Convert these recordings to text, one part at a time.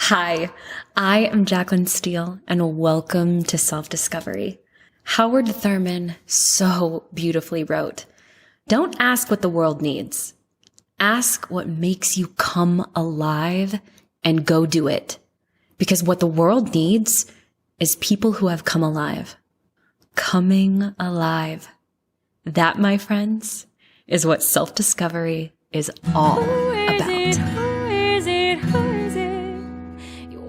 Hi, I am Jaclyn Steele, and welcome to Self-Discovery. Howard Thurman so beautifully wrote, "Don't ask what the world needs. Ask what makes you come alive and go do it. Because what the world needs is people who have come alive." Coming alive. That, my friends, is what self-discovery is all about.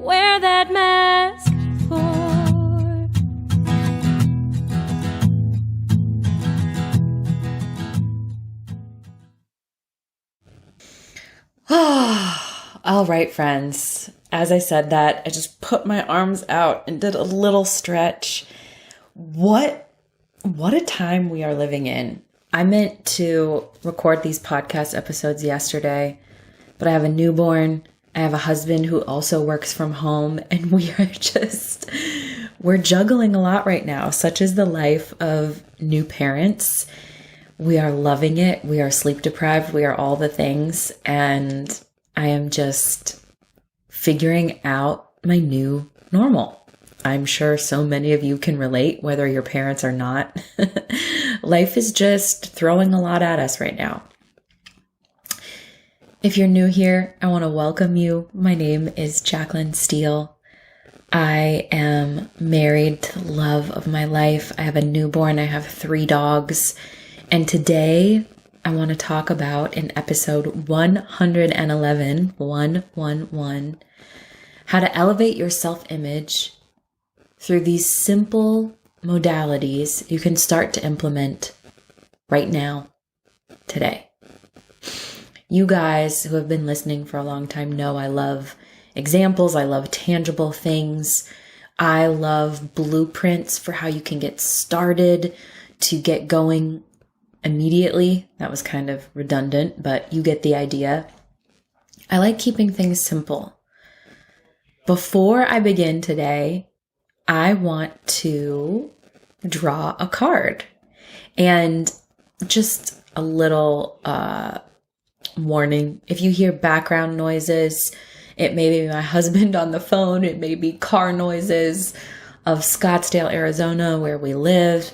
Wear that mask for. All right, friends. As I said that, I just put my arms out and did a little stretch. What a time we are living in. I meant to record these podcast episodes yesterday, but I have a newborn. I have a husband who also works from home, and we're juggling a lot right now. Such is the life of new parents. We are loving it. We are sleep deprived. We are all the things. And I am just figuring out my new normal. I'm sure so many of you can relate, whether you're parents or not. Life is just throwing a lot at us right now. If you're new here, I want to welcome you. My name is Jaclyn Steele. I am married to the love of my life. I have a newborn. I have 3 dogs. And today I want to talk about in episode 111, how to elevate your self-image through these simple modalities you can start to implement right now, today. You guys who have been listening for a long time know I love examples. I love tangible things. I love blueprints for how you can get started to get going immediately. That was kind of redundant, but you get the idea. I like keeping things simple. Before I begin today, I want to draw a card. And just a little warning, if you hear background noises, it may be my husband on the phone, it may be car noises of Scottsdale, Arizona, where we live.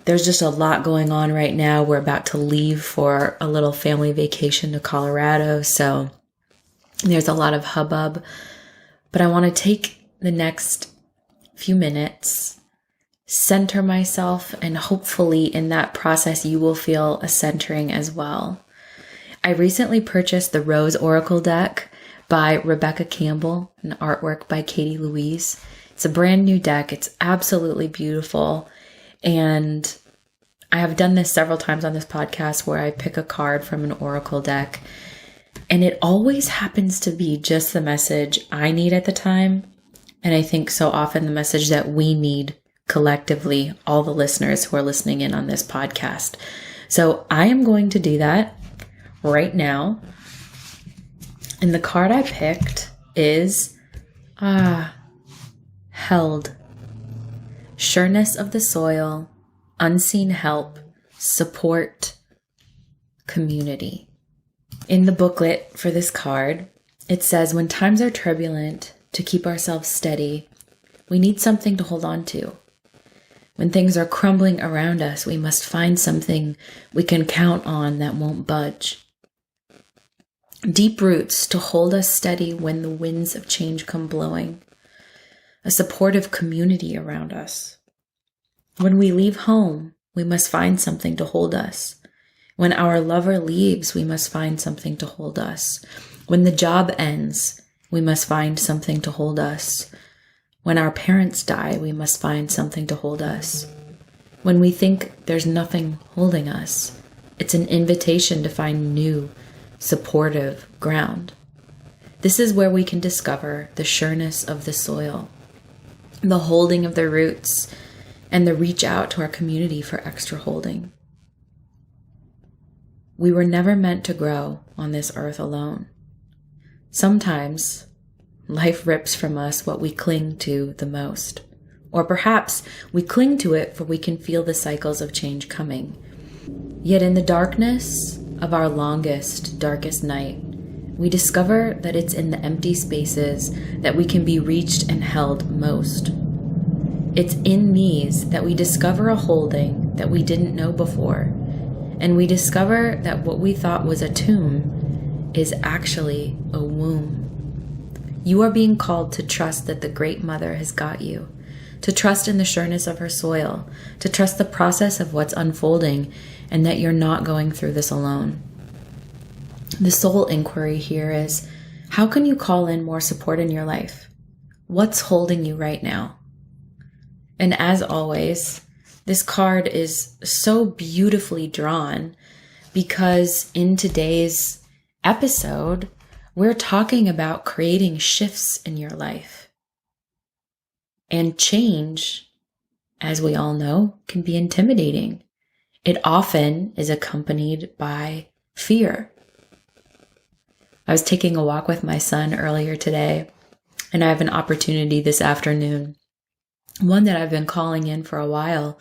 There's just a lot going on right now. We're about to leave for a little family vacation to Colorado, so there's a lot of hubbub. But I want to take the next few minutes, center myself, and hopefully in that process you will feel a centering as well. I recently purchased the Rose Oracle deck by Rebecca Campbell, an artwork by Katie Louise. It's a brand new deck. It's absolutely beautiful. And I have done this several times on this podcast where I pick a card from an Oracle deck. And it always happens to be just the message I need at the time. And I think so often the message that we need collectively, all the listeners who are listening in on this podcast. So I am going to do that right now. And the card I picked is Held. Sureness of the soil, unseen help, support, community. In the booklet for this card, it says, when times are turbulent, to keep ourselves steady, we need something to hold on to. When things are crumbling around us, we must find something we can count on that won't budge. Deep roots to hold us steady when the winds of change come blowing. A supportive community around us. When we leave home, we must find something to hold us. When our lover leaves, we must find something to hold us. When the job ends, we must find something to hold us. When our parents die, we must find something to hold us. When we think there's nothing holding us, it's an invitation to find new, supportive ground. This is where we can discover the sureness of the soil, the holding of the roots, and the reach out to our community for extra holding. We were never meant to grow on this earth alone. Sometimes life rips from us what we cling to the most. Or perhaps we cling to it for we can feel the cycles of change coming. Yet in the darkness of our longest, darkest night, we discover that it's in the empty spaces that we can be reached and held most. It's in these that we discover a holding that we didn't know before, and we discover that what we thought was a tomb is actually a womb. You are being called to trust that the Great Mother has got you, to trust in the sureness of her soil, to trust the process of what's unfolding, and that you're not going through this alone. The soul inquiry here is, how can you call in more support in your life? What's holding you right now? And as always, this card is so beautifully drawn because in today's episode, we're talking about creating shifts in your life. And change, as we all know, can be intimidating. It often is accompanied by fear. I was taking a walk with my son earlier today, and I have an opportunity this afternoon, one that I've been calling in for a while.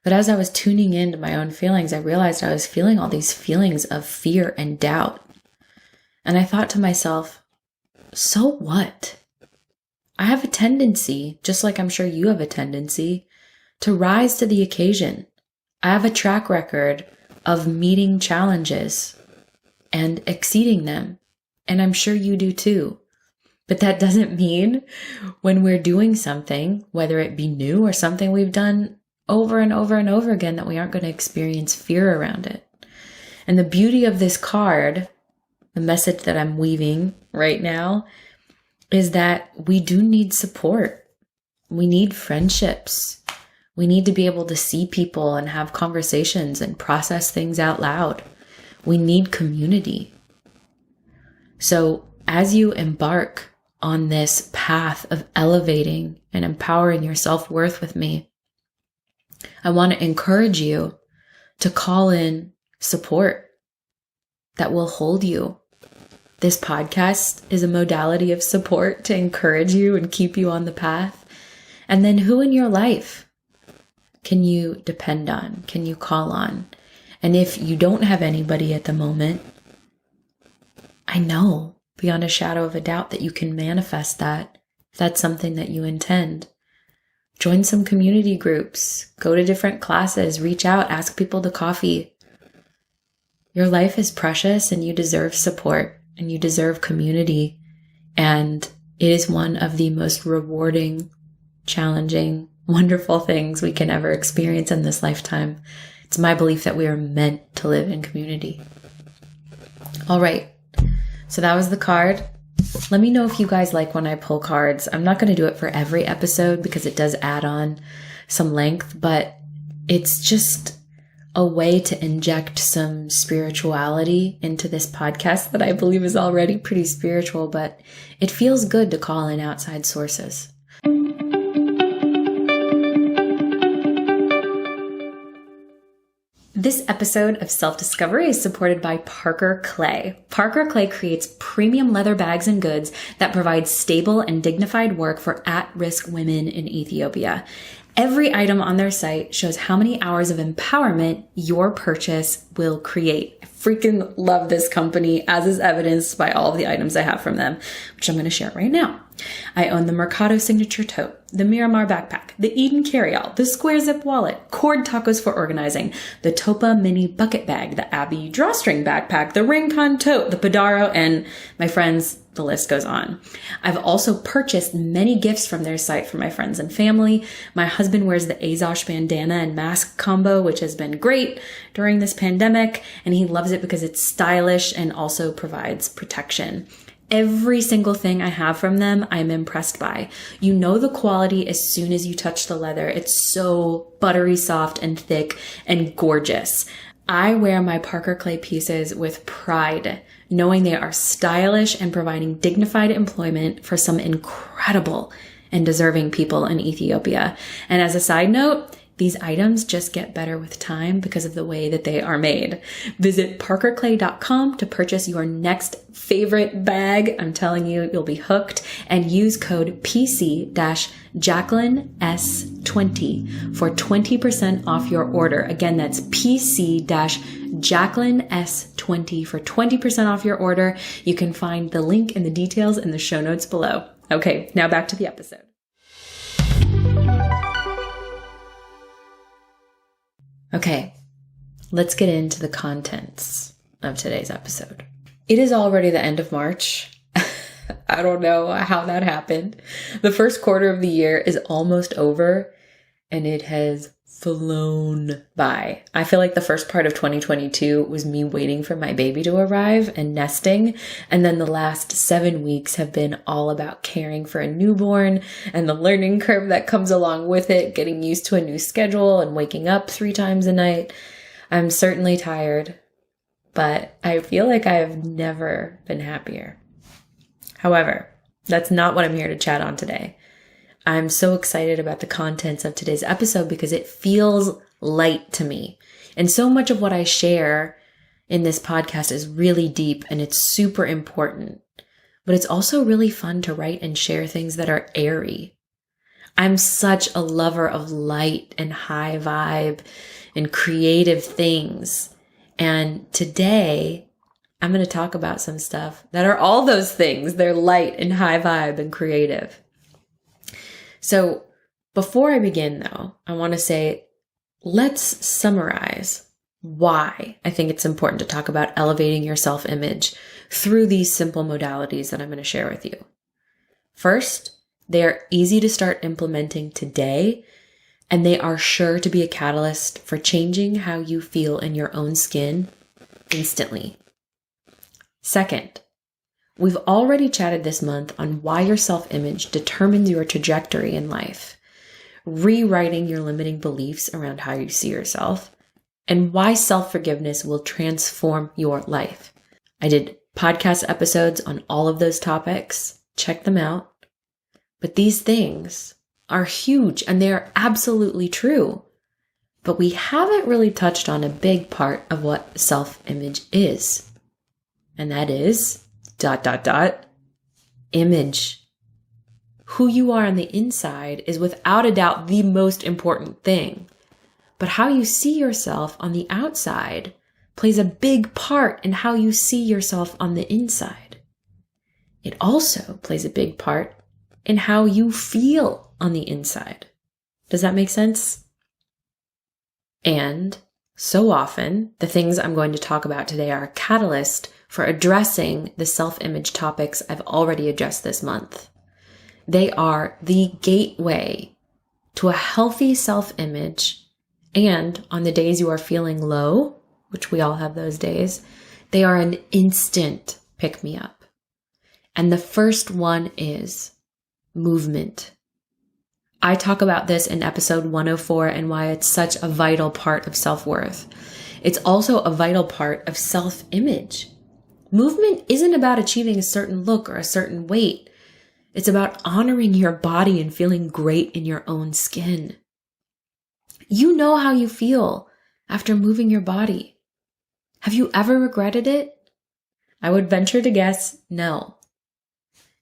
But as I was tuning into my own feelings, I realized I was feeling all these feelings of fear and doubt. And I thought to myself, so what? I have a tendency, just like I'm sure you have a tendency, to rise to the occasion. I have a track record of meeting challenges and exceeding them. And I'm sure you do too. But that doesn't mean when we're doing something, whether it be new or something we've done over and over and over again, that we aren't going to experience fear around it. And the beauty of this card, the message that I'm weaving right now, is that we do need support. We need friendships. We need to be able to see people and have conversations and process things out loud. We need community. So as you embark on this path of elevating and empowering your self-worth with me, I want to encourage you to call in support that will hold you. This podcast is a modality of support to encourage you and keep you on the path. And then who in your life can you depend on? Can you call on? And if you don't have anybody at the moment, I know beyond a shadow of a doubt that you can manifest that if that's something that you intend. Join some community groups, go to different classes, reach out, ask people to coffee. Your life is precious and you deserve support and you deserve community. And it is one of the most rewarding, challenging, wonderful things we can ever experience in this lifetime. It's my belief that we are meant to live in community. All right. So that was the card. Let me know if you guys like when I pull cards. I'm not going to do it for every episode because it does add on some length, but it's just a way to inject some spirituality into this podcast that I believe is already pretty spiritual, but it feels good to call in outside sources. This episode of Self-Discovery is supported by Parker Clay. Parker Clay creates premium leather bags and goods that provide stable and dignified work for at-risk women in Ethiopia. Every item on their site shows how many hours of empowerment your purchase will create. I freaking love this company, as is evidenced by all of the items I have from them, which I'm going to share right now. I own the Mercado Signature Tote, the Miramar Backpack, the Eden Carryall, the Square Zip Wallet, Cord Tacos for Organizing, the Topa Mini Bucket Bag, the Abby Drawstring Backpack, the Rincon Tote, the Podaro, and my friends, the list goes on. I've also purchased many gifts from their site for my friends and family. My husband wears the Azosh bandana and mask combo, which has been great during this pandemic, and he loves it because it's stylish and also provides protection. Every single thing I have from them, I'm impressed by. You know the quality as soon as you touch the leather. It's so buttery soft and thick and gorgeous. I wear my Parker Clay pieces with pride, knowing they are stylish and providing dignified employment for some incredible and deserving people in Ethiopia. And as a side note, These items just get better with time because of the way that they are made. Visit parkerclay.com to purchase your next favorite bag. I'm telling you, you'll be hooked. And use code PC-JaclynS20 for 20% off your order. Again, that's PC-JaclynS20 for 20% off your order. You can find the link and the details in the show notes below. Okay, now back to the episode. Okay, let's get into the contents of today's episode. It is already the end of March. I don't know how that happened. The first quarter of the year is almost over and it has flown by. I feel like the first part of 2022 was me waiting for my baby to arrive and nesting. And then the last 7 weeks have been all about caring for a newborn and the learning curve that comes along with it, getting used to a new schedule and waking up 3 times a night. I'm certainly tired, but I feel like I have never been happier. However, that's not what I'm here to chat on today. I'm so excited about the contents of today's episode because it feels light to me. And so much of what I share in this podcast is really deep and it's super important. But it's also really fun to write and share things that are airy. I'm such a lover of light and high vibe and creative things. And today, I'm going to talk about some stuff that are all those things. They're light and high vibe and creative. So before I begin though, I want to say, let's summarize why I think it's important to talk about elevating your self-image through these simple modalities that I'm going to share with you. First, they are easy to start implementing today, and they are sure to be a catalyst for changing how you feel in your own skin instantly. Second, we've already chatted this month on why your self-image determines your trajectory in life, rewriting your limiting beliefs around how you see yourself, and why self-forgiveness will transform your life. I did podcast episodes on all of those topics. Check them out. But these things are huge and they are absolutely true. But we haven't really touched on a big part of what self-image is. And that is ... image. Who you are on the inside is without a doubt the most important thing. But how you see yourself on the outside plays a big part in how you see yourself on the inside. It also plays a big part in how you feel on the inside. Does that make sense? And so often, the things I'm going to talk about today are a catalyst for addressing the self-image topics I've already addressed this month. They are the gateway to a healthy self-image, and on the days you are feeling low, which we all have those days, they are an instant pick-me-up. And the first one is movement. I talk about this in episode 104 and why it's such a vital part of self-worth. It's also a vital part of self-image. Movement isn't about achieving a certain look or a certain weight. It's about honoring your body and feeling great in your own skin. You know how you feel after moving your body. Have you ever regretted it? I would venture to guess no.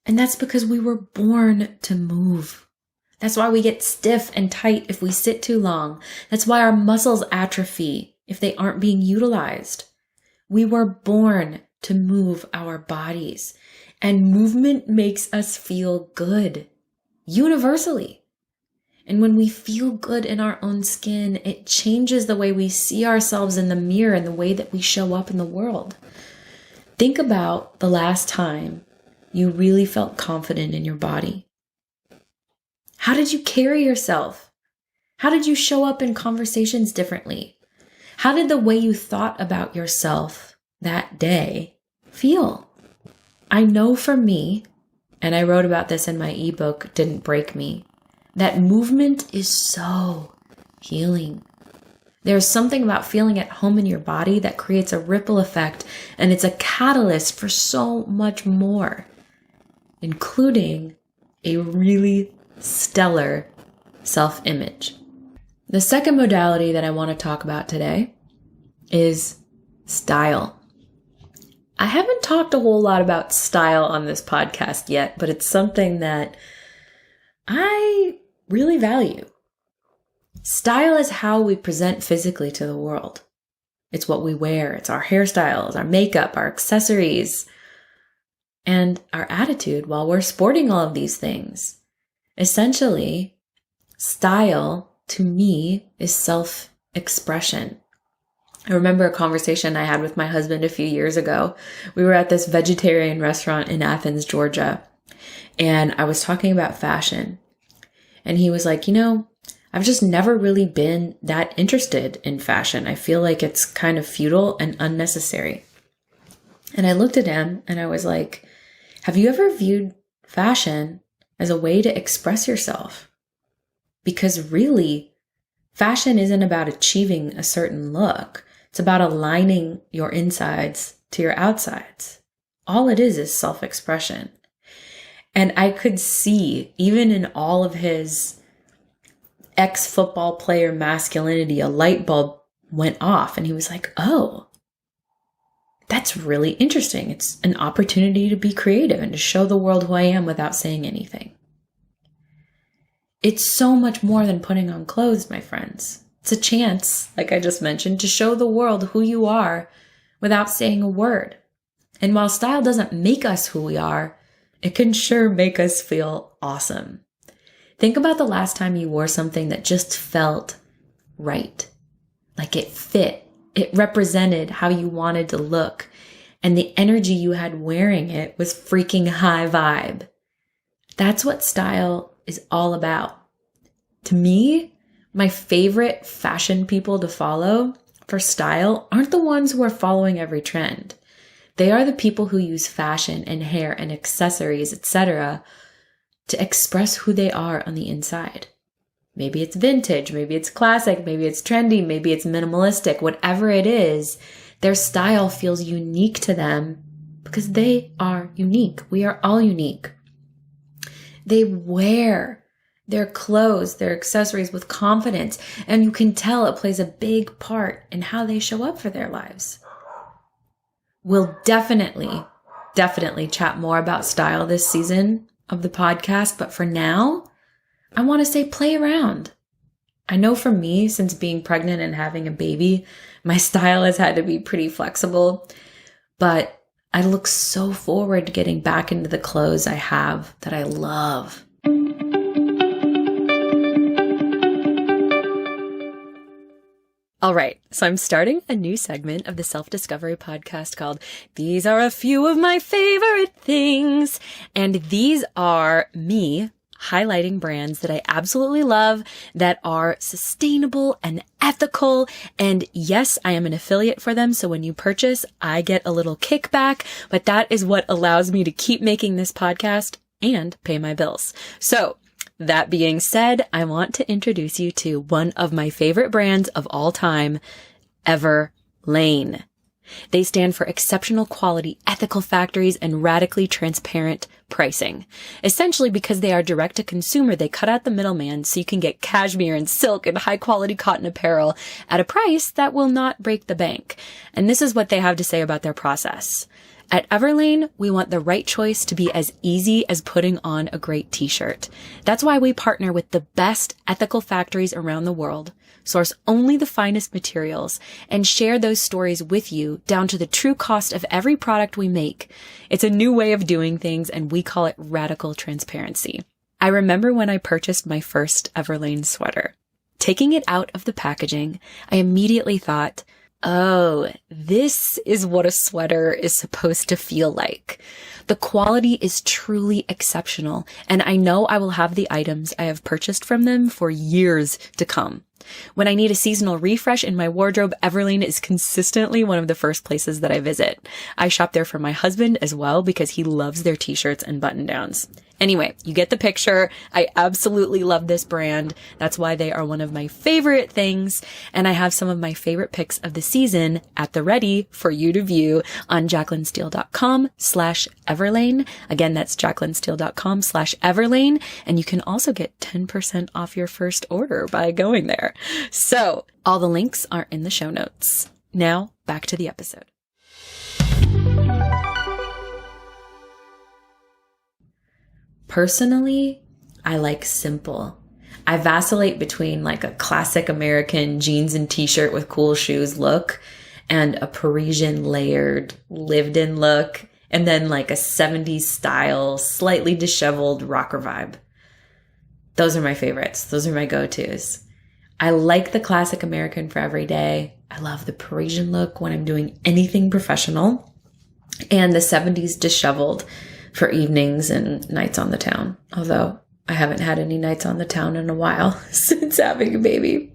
And that's because we were born to move. That's why we get stiff and tight if we sit too long. That's why our muscles atrophy if they aren't being utilized. We were born to move our bodies, and movement makes us feel good, universally. And when we feel good in our own skin, it changes the way we see ourselves in the mirror and the way that we show up in the world. Think about the last time you really felt confident in your body. How did you carry yourself? How did you show up in conversations differently? How did the way you thought about yourself that day feel? I know for me, and I wrote about this in my ebook, Didn't Break Me, that movement is so healing. There's something about feeling at home in your body that creates a ripple effect, and it's a catalyst for so much more, including a really stellar self-image. The second modality that I want to talk about today is style. I haven't talked a whole lot about style on this podcast yet, but it's something that I really value. Style is how we present physically to the world. It's what we wear. It's our hairstyles, our makeup, our accessories, and our attitude while we're sporting all of these things. Essentially, style to me is self-expression. I remember a conversation I had with my husband a few years ago. We were at this vegetarian restaurant in Athens, Georgia, and I was talking about fashion. And he was like, I've just never really been that interested in fashion. I feel like it's kind of futile and unnecessary. And I looked at him and I was like, have you ever viewed fashion as a way to express yourself? Because really, fashion isn't about achieving a certain look. It's about aligning your insides to your outsides. All it is self-expression. And I could see, even in all of his ex-football player masculinity, a light bulb went off and he was like, oh, that's really interesting. It's an opportunity to be creative and to show the world who I am without saying anything. It's so much more than putting on clothes, my friends. It's a chance, like I just mentioned, to show the world who you are without saying a word. And while style doesn't make us who we are, it can sure make us feel awesome. Think about the last time you wore something that just felt right, like it fit. It represented how you wanted to look, and the energy you had wearing it was freaking high vibe. That's what style is all about. To me, my favorite fashion people to follow for style aren't the ones who are following every trend. They are the people who use fashion and hair and accessories, etc., to express who they are on the inside. Maybe it's vintage, maybe it's classic, maybe it's trendy, maybe it's minimalistic. Whatever it is, their style feels unique to them because they are unique. We are all unique. They wear their clothes, their accessories with confidence, and you can tell it plays a big part in how they show up for their lives. We'll definitely chat more about style this season of the podcast, but for now, I want to say play around. I know for me, since being pregnant and having a baby, my style has had to be pretty flexible, but I look so forward to getting back into the clothes I have that I love. All right, so I'm starting a new segment of the self-discovery podcast called These Are a Few of My Favorite Things. And these are me highlighting brands that I absolutely love that are sustainable and ethical. And yes, I am an affiliate for them. So when you purchase, I get a little kickback, but that is what allows me to keep making this podcast and pay my bills. So that being said, I want to introduce you to one of my favorite brands of all time, Everlane. They stand for exceptional quality, ethical factories, and radically transparent pricing. Essentially, because they are direct to consumer, they cut out the middleman so you can get cashmere and silk and high quality cotton apparel at a price that will not break the bank. And this is what they have to say about their process. At Everlane, we want the right choice to be as easy as putting on a great t-shirt. That's why we partner with the best ethical factories around the world, source only the finest materials, and share those stories with you down to the true cost of every product we make. It's a new way of doing things, and we call it radical transparency. I remember when I purchased my first Everlane sweater. Taking it out of the packaging, I immediately thought, oh, this is what a sweater is supposed to feel like. The quality is truly exceptional, and I know I will have the items I have purchased from them for years to come. When I need a seasonal refresh in my wardrobe, Everlane is consistently one of the first places that I visit. I shop there for my husband as well because he loves their t-shirts and button-downs. Anyway, you get the picture. I absolutely love this brand. That's why they are one of my favorite things. And I have some of my favorite picks of the season at the ready for you to view on jaclynsteele.com/Everlane. Again, that's jaclynsteele.com/Everlane. And you can also get 10% off your first order by going there. So all the links are in the show notes. Now back to the episode. Personally, I like simple. I vacillate between like a classic American jeans and t-shirt with cool shoes look and a Parisian layered lived in look, and then like a 70s style, slightly disheveled rocker vibe. Those are my favorites. Those are my go-tos. I like the classic American for every day. I love the Parisian look when I'm doing anything professional, and the 70s disheveled for evenings and nights on the town. Although I haven't had any nights on the town in a while since having a baby.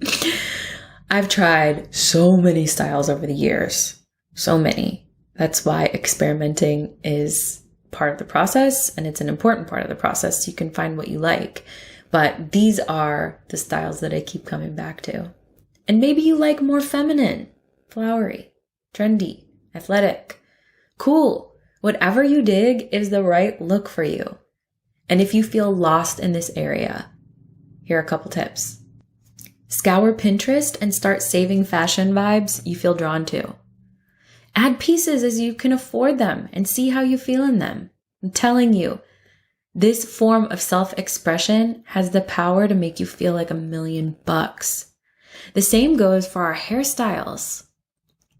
I've tried so many styles over the years. So many. That's why experimenting is part of the process, and it's an important part of the process. You can find what you like. But these are the styles that I keep coming back to. And maybe you like more feminine, flowery, trendy, athletic, cool. Whatever you dig is the right look for you. And if you feel lost in this area, here are a couple tips. Scour Pinterest and start saving fashion vibes you feel drawn to. Add pieces as you can afford them and see how you feel in them. I'm telling you, this form of self-expression has the power to make you feel like $1,000,000. The same goes for our hairstyles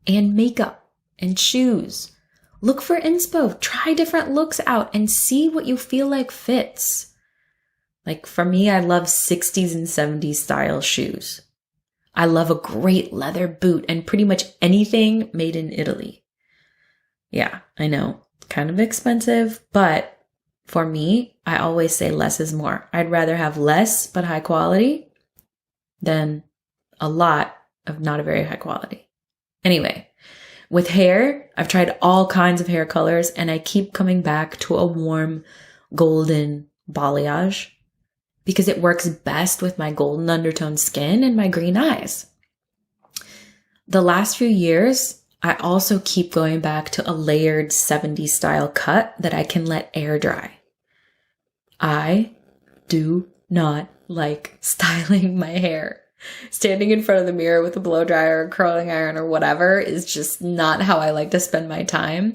and makeup and shoes. Look for inspo, try different looks out and see what you feel like fits. Like for me, I love 60s and 70s style shoes. I love a great leather boot and pretty much anything made in Italy. Yeah, I know, kind of expensive, but for me, I always say less is more. I'd rather have less but high quality than a lot of not a very high quality. Anyway, with hair, I've tried all kinds of hair colors and I keep coming back to a warm golden balayage because it works best with my golden undertone skin and my green eyes. The last few years, I also keep going back to a layered 70s style cut that I can let air dry. I do not like styling my hair. Standing in front of the mirror with a blow dryer or curling iron or whatever is just not how I like to spend my time.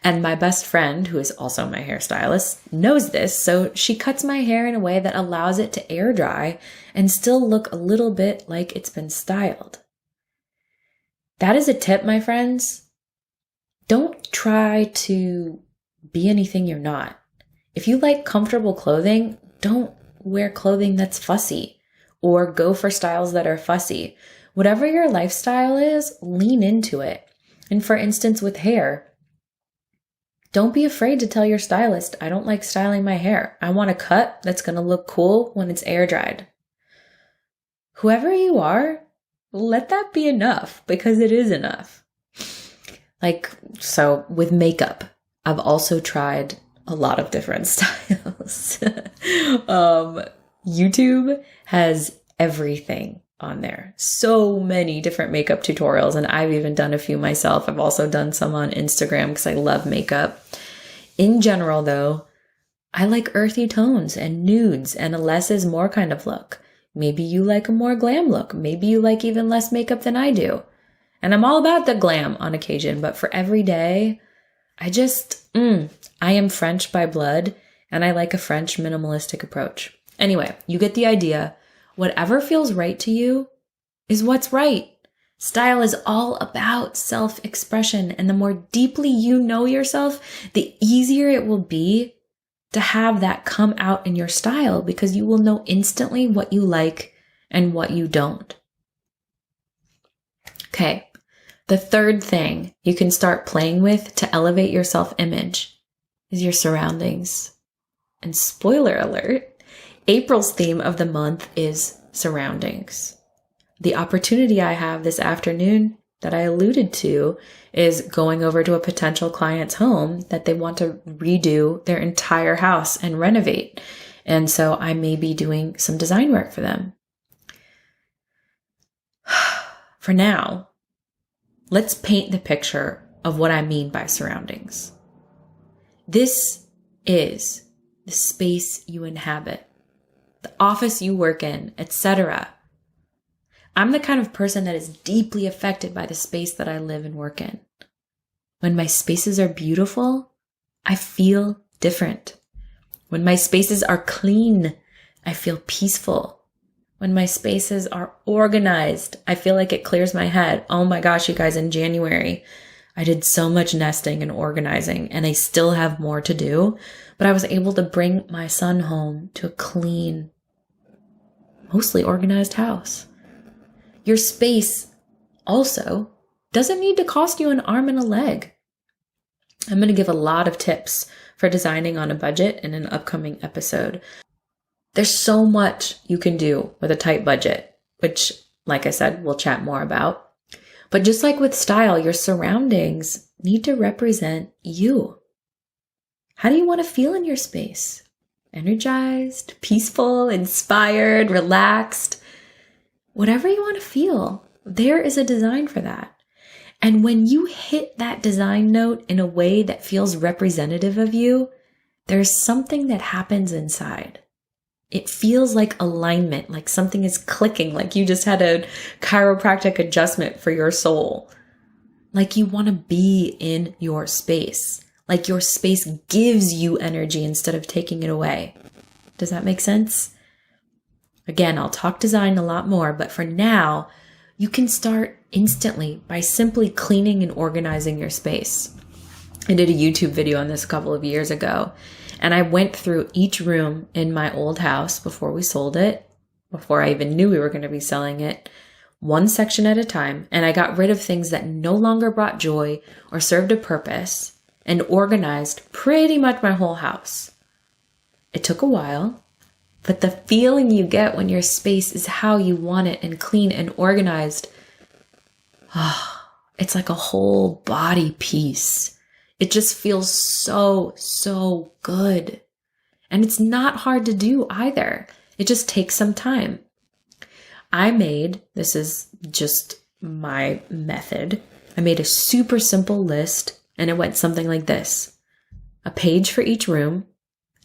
And my best friend, who is also my hairstylist, knows this, so she cuts my hair in a way that allows it to air dry and still look a little bit like it's been styled. That is a tip, my friends. Don't try to be anything you're not. If you like comfortable clothing, don't wear clothing that's fussy. Or go for styles that are fussy. Whatever your lifestyle is, lean into it. And for instance, with hair, don't be afraid to tell your stylist, I don't like styling my hair. I want a cut that's going to look cool when it's air dried. Whoever you are, let that be enough because it is enough. So with makeup, I've also tried a lot of different styles. YouTube has everything on there. So many different makeup tutorials, and I've even done a few myself. I've also done some on Instagram because I love makeup. In general, though, I like earthy tones and nudes and a less is more kind of look. Maybe you like a more glam look. Maybe you like even less makeup than I do. And I'm all about the glam on occasion, but for every day, I am French by blood, and I like a French minimalistic approach. Anyway, you get the idea. Whatever feels right to you is what's right. Style is all about self-expression, and the more deeply you know yourself, the easier it will be to have that come out in your style because you will know instantly what you like and what you don't. Okay, the third thing you can start playing with to elevate your self-image is your surroundings. And spoiler alert, April's theme of the month is surroundings. The opportunity I have this afternoon that I alluded to is going over to a potential client's home that they want to redo their entire house and renovate. And so I may be doing some design work for them. For now, let's paint the picture of what I mean by surroundings. This is the space you inhabit, the office you work in, etc. I'm the kind of person that is deeply affected by the space that I live and work in. When my spaces are beautiful, I feel different. When my spaces are clean, I feel peaceful. When my spaces are organized, I feel like it clears my head. Oh my gosh, you guys, in January, I did so much nesting and organizing, and I still have more to do, but I was able to bring my son home to a clean, mostly organized house. Your space also doesn't need to cost you an arm and a leg. I'm going to give a lot of tips for designing on a budget in an upcoming episode. There's so much you can do with a tight budget, which, like I said, we'll chat more about. But just like with style, your surroundings need to represent you. How do you want to feel in your space? Energized, peaceful, inspired, relaxed? Whatever you want to feel, there is a design for that. And when you hit that design note in a way that feels representative of you, there's something that happens inside. It feels like alignment, like something is clicking, like you just had a chiropractic adjustment for your soul. Like you want to be in your space. Like your space gives you energy instead of taking it away. Does that make sense? Again, I'll talk design a lot more, but for now, you can start instantly by simply cleaning and organizing your space. I did a YouTube video on this a couple of years ago, and I went through each room in my old house before we sold it, before I even knew we were going to be selling it, one section at a time, and I got rid of things that no longer brought joy or served a purpose, and organized pretty much my whole house. It took a while, but the feeling you get when your space is how you want it and clean and organized, it's like a whole body piece. It just feels so, so good. And it's not hard to do either. It just takes some time. This is just my method. I made a super simple list, and it went something like this. A page for each room,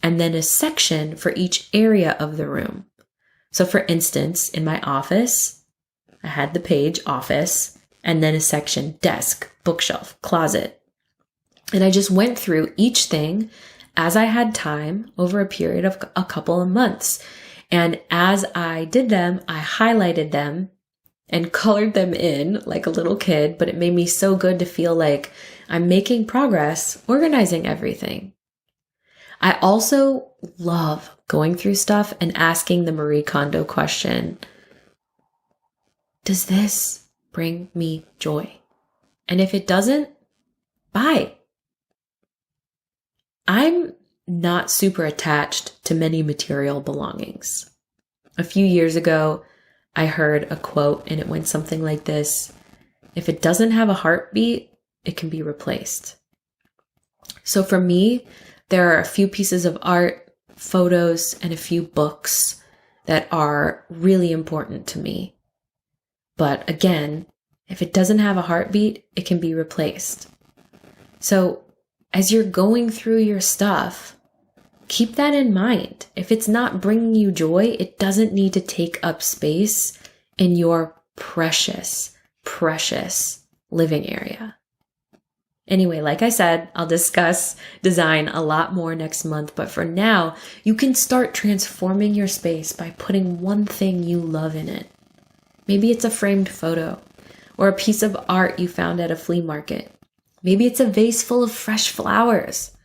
and then a section for each area of the room. So for instance, in my office, I had the page office, and then a section desk, bookshelf, closet. And I just went through each thing as I had time over a period of a couple of months. And as I did them, I highlighted them and colored them in like a little kid, but it made me so good to feel like I'm making progress organizing everything. I also love going through stuff and asking the Marie Kondo question, does this bring me joy? And if it doesn't, bye. I'm not super attached to many material belongings. A few years ago, I heard a quote and it went something like this: if it doesn't have a heartbeat, it can be replaced. So for me, there are a few pieces of art, photos, and a few books that are really important to me. But again, if it doesn't have a heartbeat, it can be replaced. So as you're going through your stuff, keep that in mind. If it's not bringing you joy, it doesn't need to take up space in your precious, precious living area. Anyway, like I said, I'll discuss design a lot more next month, but for now, you can start transforming your space by putting one thing you love in it. Maybe it's a framed photo or a piece of art you found at a flea market. Maybe it's a vase full of fresh flowers.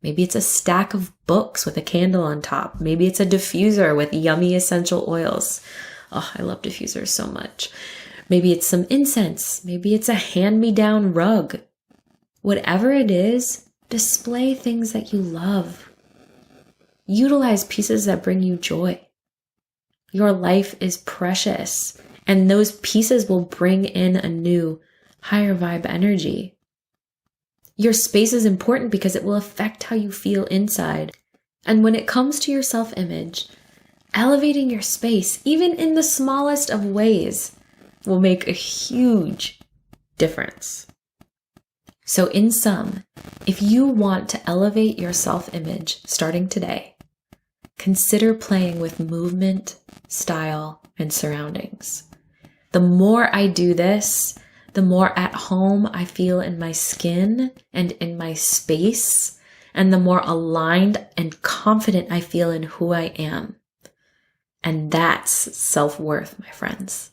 Maybe it's a stack of books with a candle on top. Maybe it's a diffuser with yummy essential oils. Oh, I love diffusers so much. Maybe it's some incense. Maybe it's a hand-me-down rug. Whatever it is, display things that you love. Utilize pieces that bring you joy. Your life is precious, and those pieces will bring in a new higher vibe energy. Your space is important because it will affect how you feel inside. And when it comes to your self-image, elevating your space, even in the smallest of ways, will make a huge difference. So in sum, if you want to elevate your self-image starting today, consider playing with movement, style, and surroundings. The more I do this, the more at home I feel in my skin and in my space, and the more aligned and confident I feel in who I am. And that's self-worth, my friends.